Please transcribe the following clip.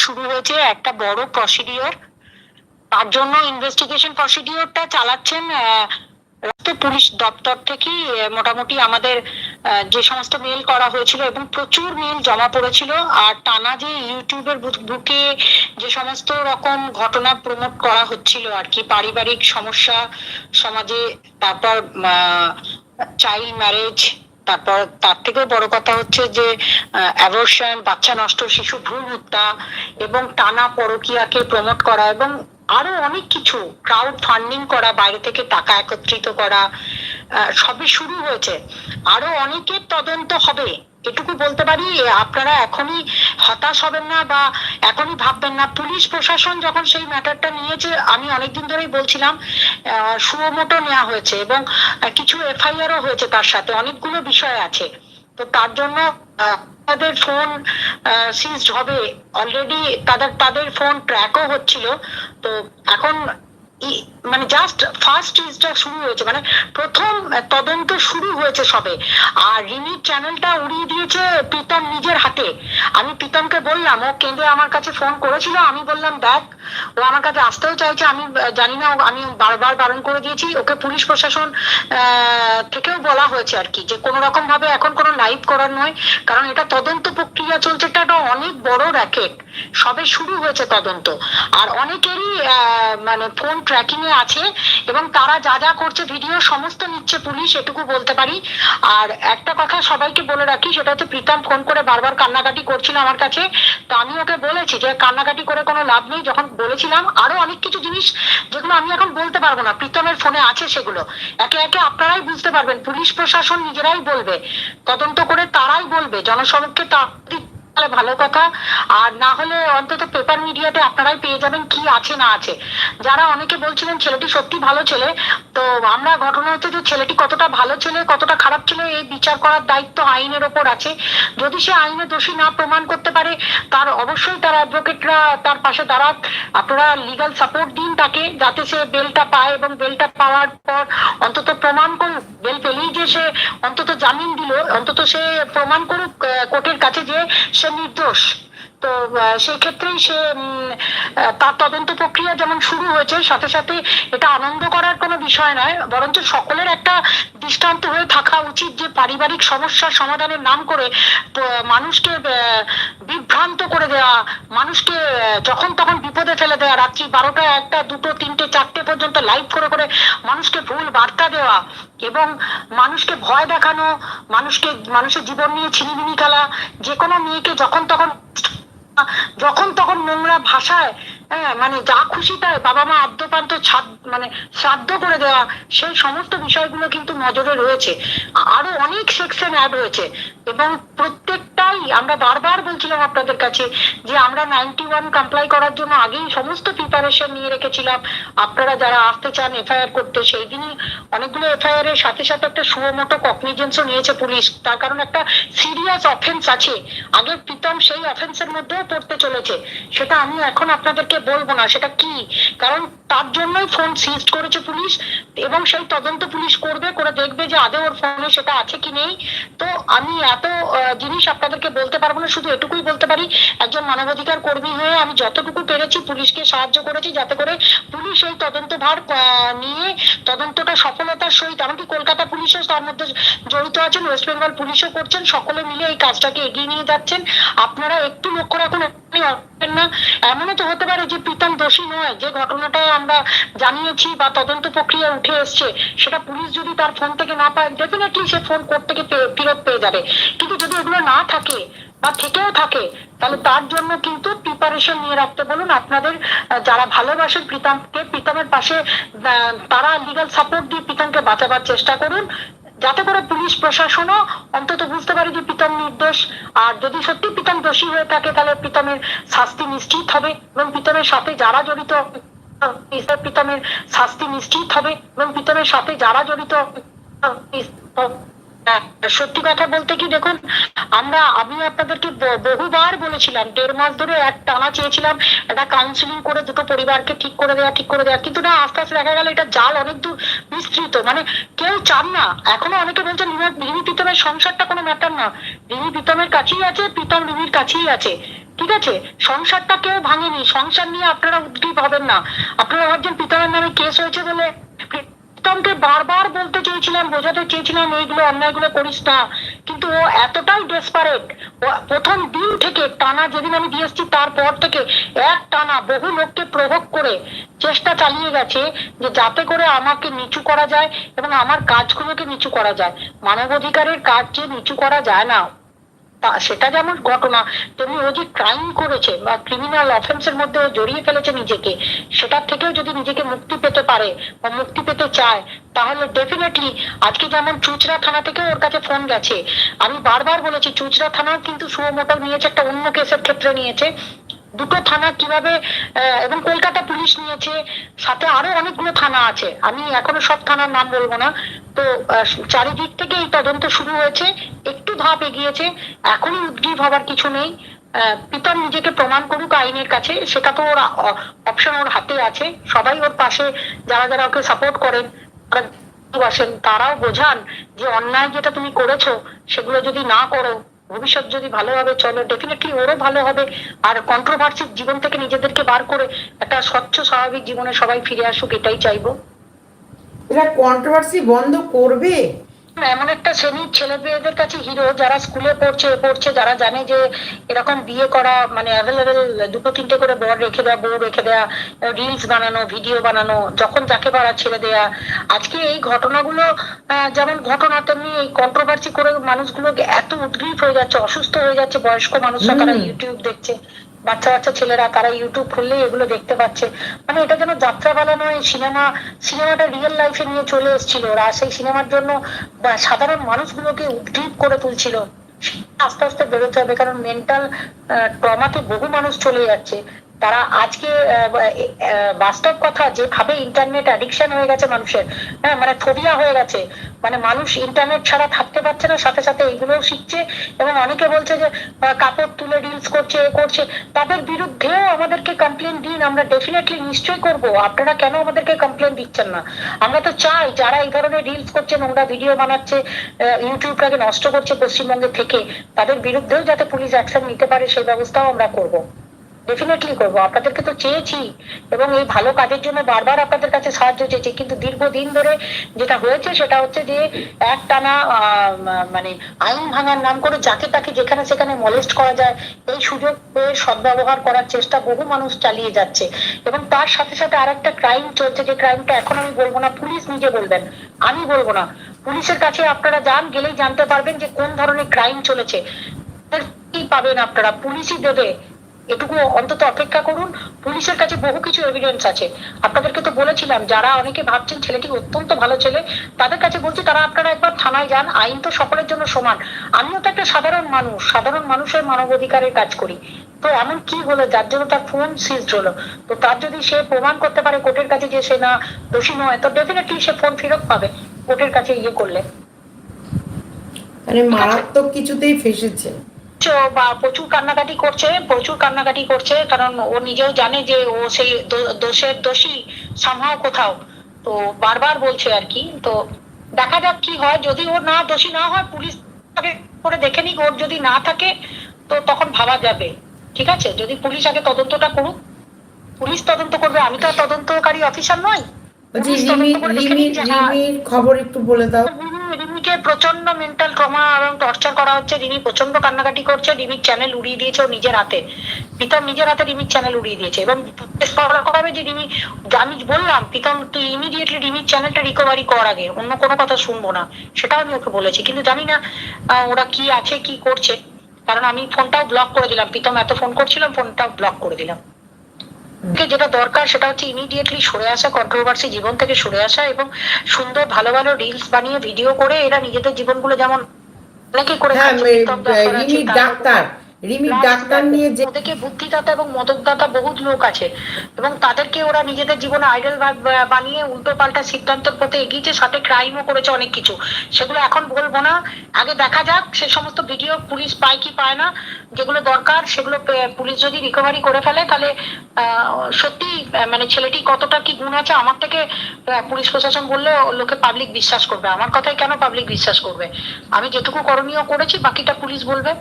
শুরু হয়েছে একটা বড় প্রসিডিওর। তার জন্য ইনভেস্টিগেশন প্রসিডিওরটা চালাচ্ছেন পুলিশ দপ্তর থেকেই। মোটামুটি আমাদের যে সমস্ত মেল করা হয়েছিল এবং প্রচুর মেল জমা পড়েছিল, আর টানা যে ইউটিউবের বুকে যে সমস্ত রকম ঘটনা প্রমোট করা হচ্ছিল আর কি, পারিবারিক সমস্যা সমাজে, তারপর চাইল্ড ম্যারেজ, তারপর তার থেকেও বড় কথা হচ্ছে যে অ্যাবর্শন, বাচ্চা নষ্ট, শিশু ভ্রূণ হত্যা এবং টানা পরকীয়াকে প্রমোট করা এবং আরো অনেক কিছু, ক্রাউড ফান্ডিং করা, বাইরে থেকে টাকা একত্রিত করা, সবই শুরু হয়েছে। আরো অনেকের তদন্ত হবে, এটুকু বলতে পারি। আপনারা এখনই হতাশ হবেন না বা এখনই ভাববেন না। পুলিশ প্রশাসন যখন সেই ম্যাটারটা নিয়েছে, আমি অনেকদিন ধরেই বলছিলাম, সুমোটো নেওয়া হয়েছে এবং কিছু এফআইআরও হয়েছে, তার সাথে অনেকগুলো বিষয় আছে। তো তার জন্য তাদের ফোন সিজড হবে অলরেডি, তাদের ফোন ট্র্যাকও হচ্ছিল। তো এখন মানে জাস্ট ফার্স্ট স্টেজটা শুরু হয়েছে, মানে প্রথম তদন্ত শুরু হয়েছে সবে। আর রিমির চ্যানেলটা উড়িয়ে দিয়েছে প্রীতম নিজের হাতে। আমি প্রীতমকে বললাম, ও কেঁদে আমার কাছে ফোন করেছিল, আমি বললাম দেখ, ও আমার কাছে আসতেও চাইছে, আমি জানি না, আমি বারবার বারণ করে দিয়েছি ওকে। পুলিশ প্রশাসন থেকেও বলা হয়েছে আর কি, যে কোনো রকম ভাবে এখন কোনো লাইভ করার নয়, কারণ এটা তদন্ত প্রক্রিয়া চলছে, এটা অনেক বড় র্যাকেট, সবে শুরু হয়েছে তদন্ত। আর অনেকেরই মানে ফোন ট্র্যাকিং এ আছে এবং তারা যা যা করছে ভিডিও সমস্ত নিচ্ছে পুলিশ, এটুকু বলতে পারি। আর একটা কথা সবাইকে বলে রাখি, সেটা হচ্ছে প্রীতম ফোন করে বারবার কান্নাকাটি করছিল আমার কাছে। তো আমি ওকে বলেছি যে কান্নাকাটি করে কোনো লাভ নেই। যখন বলেছিলাম আরো অনেক কিছু জিনিস যেগুলো আমি এখন বলতে পারবো না, প্রীতমের ফোনে আছে, সেগুলো একে একে আপনারাই বুঝতে পারবেন। পুলিশ প্রশাসন নিজেরাই বলবে, তদন্ত করে তারাই বলবে, জনসমক্ষে ভালো কথা। আর না হলে অন্তত পেপার মিডিয়াতে আপনারাই পেয়ে যাবেন কি আছে না আছে। যারা অনেকে বলছিলেন ছেলেটি সত্যি ভালো ছেলে, তো আমরা ঘটনা হচ্ছে যে ছেলেটি কতটা ভালো ছেলে কতটা খারাপ ছেলে এই বিচার করার দায়িত্ব আইনের ওপর আছে। যদি সে আইনে দোষী না প্রমাণ করতে পারে, তার অবশ্যই তার অ্যাডভোকেটরা তার পাশে দাঁড়াক। আপনারা লিগাল সাপোর্ট দিন তাকে, যাতে সে বেলটা পায় এবং বেলটা পাওয়ার পর অন্তত প্রমাণ করুক, বেল পেলেই যে সে অন্তত জামিন দিল, অন্তত সে প্রমাণ করুক কোর্টের কাছে যে সে নির্দোষ। তো সেই ক্ষেত্রেই সে তার তদন্ত প্রক্রিয়া যেমন শুরু হয়েছে, সাথে সাথে এটা আনন্দ করার কোনো বিষয় নয়, বরঞ্চ সকলের একটা দৃষ্টান্ত হয়ে থাকা উচিত যে পারিবারিক সমস্যার সমাধানের নাম করে মানুষকে বিভ্রান্ত করে দেওয়া, মানুষকে যখন তখন বিপদে ফেলে দেওয়া, রাত্রি 12টা 1টা 2টো 3টে 4টে পর্যন্ত লাইভ করে করে মানুষকে ভুল বার্তা দেওয়া এবং মানুষকে ভয় দেখানো, মানুষের জীবন নিয়ে ছিনিমিনি খেলা, যে কোনো মেয়েকে যখন তখন নোংরা ভাষায়, হ্যাঁ, মানে যা খুশি তাই বাবা মা আদ্যপান্ত মানে শ্রাদ্ধ করে দেওয়া, সেই সমস্ত বিষয়গুলো কিন্তু নজরে রয়েছে। আরো অনেক সেকশন অ্যাড হয়েছে এবং প্রত্যেকটাই আমরা বারবার বলছিলাম আপনাদের কাছে যে আমরা 91 কমপ্লাই করার জন্য আগেই সমস্ত প্রিপারেশন নিয়ে রেখেছিলাম। আপনারা যারা আসতে চান এফআইআর করতে, সেই দিনই অনেকগুলো এফআইআর এর সাথে সাথে একটা সুমোটো কগনিজেন্সও নিয়েছে পুলিশ, তার কারণ একটা সিরিয়াস অফেন্স আছে। আগে প্রীতম সেই অফেন্সের মধ্যেও পড়তে চলেছে, সেটা আমি এখন আপনাদেরকে বলবো না সেটা কি, কারণ তার জন্যই ফোন সিজ করেছে পুলিশ এবং সেই তদন্ত পুলিশ করবে, করে দেখবে যে আদৌ ওর ফোনে সেটা আছে কি নেই। তো আমি এত জিনিস আপনাদেরকে বলতে পারবো না, শুধু এটুকুই বলতে পারি একজন মানবাধিকার কর্মী হয়ে আমি যতটুকু পেরেছি পুলিশকে সাহায্য করেছি, যাতে করে পুলিশ এই তদন্ত ভার নিয়ে তদন্তটা সফলতার সহিত, এমনকি কলকাতা পুলিশও তার মধ্যে জড়িত আছেন, ওয়েস্ট বেঙ্গল পুলিশও করছেন, সকলে মিলে এই কাজটাকে এগিয়ে নিয়ে যাচ্ছেন। আপনারা একটু লক্ষ্য রাখুন না, এমনও তো হতে পারে যে প্রীতম দোষী নয়, যে ঘটনাটা আমরা জানিয়েছি বা তদন্ত প্রক্রিয়া উঠে এসছে সেটা পুলিশ যদি তার ফোন থেকে না পায়, ডেফিনেটলি সে ফোন কোর্ট থেকে ফেরত পেয়ে যাবে। কিন্তু যদি এগুলো না থাকে বা থেকেও থাকে, তাহলে তার জন্য কিন্তু প্রিপারেশন নিয়ে রাখতে বলুন আপনাদের যারা ভালোবাসেন প্রীতমকে, প্রীতমের পাশে তারা লিগাল সাপোর্ট দিয়ে প্রীতমকে বাঁচাবার চেষ্টা করুন, যাতে করে পুলিশ প্রশাসনও অন্তত বুঝতে পারে যে প্রীতম নির্দোষ। আর যদি সত্যি প্রীতম দোষী হয়ে থাকে, তাহলে প্রীতমের শাস্তি নিশ্চিত হবে এবং প্রীতমের সাথে যারা জড়িত, প্রীতমের শাস্তি নিশ্চিত হবে এবং প্রীতমের সাথে যারা জড়িত সত্যি কথা বলতে কি দেখুন, আমি আপনাদেরকে বহুবার বলেছিলাম, 1.5 মাস ধরে এক টানা চেয়েছিলাম একটা কাউন্সিলিং করে দুটো পরিবারকে ঠিক করে দেওয়া, কিন্তু না, আস্তে আস্তে দেখা গেল এটা জাল অনেক দূর বিস্তৃত, মানে কেউ চান না। এখনো অনেকে বলছেন রিমি প্রীতমের সংসারটা কোনো ম্যাটার না, রিমি প্রীতমের কাছেই আছে, প্রীতম রিমির কাছেই আছে, ঠিক আছে, সংসারটা কেউ ভাঙেনি, সংসার নিয়ে আপনারা উদ্গ্রীব হবেন না। আপনারা ভাবছেন প্রীতমের নামে কেস হয়েছে বলে, প্রীতমকে বারবার বলতে চেয়েছিলাম, বোঝাতে চেয়েছিলাম এইগুলো অন্যায়গুলো করিস না, কিন্তু ও এতটাই ডেসপারেট, প্রথম দিন থেকে টানা, যেদিন আমি দিয়েছি তারপর থেকে এক টানা বহু লোককে প্রভোগ করে চেষ্টা চালিয়ে গেছে যে যাতে করে আমাকে নিচু করা যায় এবং আমার কাজগুলোকে নিচু করা যায়। মানবাধিকারের কাজ যে নিচু করা যায় না, সেটা যেমন ঘটনা, তেমনি ও যে ক্রাইম করেছে বা ক্রিমিনাল অফেন্সের মধ্যে ও জড়িয়ে ফেলেছে নিজেকে, সেটার থেকেও যদি নিজেকে মুক্তি পেতে পারে বা মুক্তি পেতে চায়, তাহলে ডেফিনেটলি আজকে যেমন চুচড়া থানা থেকে ওর কাছে ফোন গেছে, আমি বারবার বলেছি চুচড়া থানা কিন্তু সুমোটো নিয়েছে, একটা অন্য কেসের ক্ষেত্রে নিয়েছে, দুটো থানা কিভাবে, এবং কলকাতা পুলিশ নিয়েছে, সাথে আরো অনেকগুলো থানা আছে, আমি এখনো সব থানার নাম বলবো না। তো চারিদিক থেকে এই তদন্ত শুরু হয়েছে, একটু ধাপ এগিয়েছে, এখনই উদ্গ্রীব হবার কিছু নেই। প্রীতম নিজেকে প্রমাণ করুক আইনের কাছে, সেটা তো ওর অপশন ওর হাতে আছে, সবাই ওর পাশে, যারা যারা ওকে সাপোর্ট করেন, ভালোবাসেন, তারাও বোঝান যে অন্যায় যেটা তুমি করেছো সেগুলো যদি না করো, ভবিষ্যৎ যদি ভালোভাবে চলো, ডেফিনেটলি ওরও ভালো হবে। আর কন্ট্রোভার্সির জীবন থেকে নিজেদেরকে বার করে একটা স্বচ্ছ স্বাভাবিক জীবনে সবাই ফিরে আসুক, এটাই চাইবো। এরা কন্ট্রোভার্সি বন্ধ করবে? এমন একটা শ্রেণীর ছেলে মেয়েদের কাছে হিরো, যারা স্কুলে পড়ছে, যারা জানে যে এরকম বিয়ে করা মানে অ্যাভেলেবেল, দুটো তিনটে করে বর রেখে দেয়া, বউ রেখে দেয়া, রিলস বানানো, ভিডিও বানানো, যখন যাকে পারা ছেড়ে দেয়া। আজকে এই ঘটনাগুলো যেমন ঘটনা, তেমনি এই কন্ট্রোভার্সি করে মানুষগুলো এত উদ্গ্রীব হয়ে যাচ্ছে, অসুস্থ হয়ে যাচ্ছে, বয়স্ক মানুষরা তারা ইউটিউব দেখছে, বাচ্চা বাচ্চা ছেলেরা তারা ইউটিউব খুললেই এগুলো দেখতে পাচ্ছে, মানে এটা যেন যাত্রাপালা নয়, সিনেমাটা রিয়েল লাইফে নিয়ে চলে এসেছিল ওরা, সেই সিনেমার জন্য সাধারণ মানুষগুলোকে উদ্গ্রীব করে তুলছিল। আস্তে আস্তে বেরোতে হবে, কারণ মেন্টাল ট্রমাতে বহু মানুষ চলে যাচ্ছে। তারা আজকে বাস্তব কথা, যেভাবে ইন্টারনেট অ্যাডিকশন হয়ে গেছে মানুষের, হ্যাঁ, মানে ফোবিয়া হয়ে গেছে, মানে মানুষ ইন্টারনেট ছাড়া থাকতে পারছে না, সাথে সাথে এইগুলোও শিখছে, এবং অনেকে বলছে যে কাপড় তুলে রিলস করছে, এ করছে, তাদের বিরুদ্ধেও আমাদেরকে কমপ্লেন দিন, আমরা ডেফিনেটলি নিশ্চয়ই করব। আপনারা কেন আমাদেরকে কমপ্লেন দিচ্ছেন না? আমরা তো চাই যারা এই ধরনের রিলস করছে, নোংরা ভিডিও বানাচ্ছে, ইউটিউবটাকে নষ্ট করছে পশ্চিমবঙ্গে থেকে, তাদের বিরুদ্ধেও যাতে পুলিশ অ্যাকশন নিতে পারে সেই ব্যবস্থাও আমরা করব, ডেফিনেটলি করবো। আপনাদেরকে তো চেয়েছি এবং এই ভালো কাজের জন্য বারবার আপনাদের কাছে সাহায্য চেয়েছি, কিন্তু দীর্ঘদিন ধরে যেটা হয়েছে সেটা হচ্ছে যে একটানা মানে আইন ভাঙার নাম করে যাকে তাকে যেখানে সেখানে মলেস্ট করা যায়, এই সুযোগ পেয়ে সদ্ব্যবহার করার চেষ্টা বহু মানুষ চালিয়ে যাচ্ছে, এবং তার সাথে সাথে আরেকটা ক্রাইম চলছে, যে ক্রাইমটা এখন আমি বলবো না, পুলিশ নিজে বলবেন, আমি বলবো না। পুলিশের কাছে আপনারা যান, গেলেই জানতে পারবেন যে কোন ধরনের ক্রাইম চলেছে, কি পাবেন আপনারা, পুলিশই দেবে, এটুকু অন্তত অপেক্ষা করুন। পুলিশের কাছে বহু কিছু এভিডেন্স আছে, আপনাদেরকে তো বলেছিলাম, যারা অনেকে ভাবছেন ছেলেটি অত্যন্ত ভালো ছেলে, তাদের কাছে বলছি তারা আপনারা একবার থানায় যান, আইন তো সকলের জন্য সমান, আমিও তো একটা সাধারণ মানুষ, সাধারণ মানুষের মানবাধিকারের কাজ করি, তো এমন কি হলো যার জন্য তার ফোন সিজড হলো, তো তার যদি সে প্রমাণ করতে পারে কোর্টের কাছে যে সে না দোষী নয়, তো ডেফিনেটলি সে ফোন ফেরত পাবে কোর্টের কাছে ইয়ে করলে। মানে মারাত্মক কিছুতেই ফেসেছে বা প্রচুর কান্নাকাটি করছে, কারণ ও নিজেও জানে যে ও সেই দোষের দোষী সামহাও কোথাও, তো বারবার বলছে আর কি। তো দেখা যাক কি হয়, যদি ও না দোষী না হয়, পুলিশ করে দেখে নিক, ওর যদি না থাকে তো তখন ভাবা যাবে, ঠিক আছে, যদি পুলিশ আগে তদন্তটা করুক, পুলিশ তদন্ত করবে, আমি তো তদন্তকারী অফিসার নই। রিমির খবর একটু বলে দাও। রিমিকে প্রচন্ড মেন্টাল ট্রমা এবং টর্চার করা হচ্ছে, রিমি প্রচন্ড কান্নাকাটি করছে, রিমির চ্যানেল উড়িয়ে দিয়েছে ও নিজের হাতে, প্রীতম নিজের হাতে রিমির চ্যানেল উড়িয়ে দিয়েছে, এবং করাবে যে রিমি, আমি বললাম প্রীতম তুই ইমিডিয়েটলি রিমির চ্যানেলটা রিকভারি কর, আগে অন্য কোনো কথা শুনবো না, সেটাও আমি ওকে বলেছি, কিন্তু জানি না ওরা কি আছে কি করছে, কারণ আমি ফোনটাও ব্লক করে দিলাম, প্রীতম এত ফোন করছিলাম, ফোনটাও ব্লক করে দিলাম। যেটা দরকার সেটা হচ্ছে ইমিডিয়েটলি সরে আসা, কন্ট্রোভার্সি জীবন থেকে সরে আসা, এবং সুন্দর ভালো ভালো রিলস বানিয়ে ভিডিও করে এরা নিজেদের জীবনগুলো যেমন অনেকে করে ডাক্তার রিমির ডাক্তার নিয়ে যে ওদেরকে বুদ্ধিদাতা এবং মদতদাতা বহুত লোক আছে এবং তাদেরকে ওরা নিজেদের জীবনে আইডল বানিয়ে উল্টো পাল্টা সিদ্ধান্তের পথে এগিয়েছে, সাথে ক্রাইমও করেছে অনেক কিছু। সেগুলো এখন বলবো না, আগে দেখা যাক সে সমস্ত ভিডিও পুলিশ পায় কি পায় না। যেগুলো দরকার সেগুলো পুলিশ যদি রিকভারি করে ফেলে তাহলে সত্যি মানে ছেলেটি কতটা কি গুণ আছে আমার থেকে পুলিশ প্রশাসন বললে লোকে পাবলিক বিশ্বাস করবে। আমার কথাই কেন পাবলিক বিশ্বাস করবে? আমি যেটুকু করণীয় করেছি বাকিটা পুলিশ বলবে।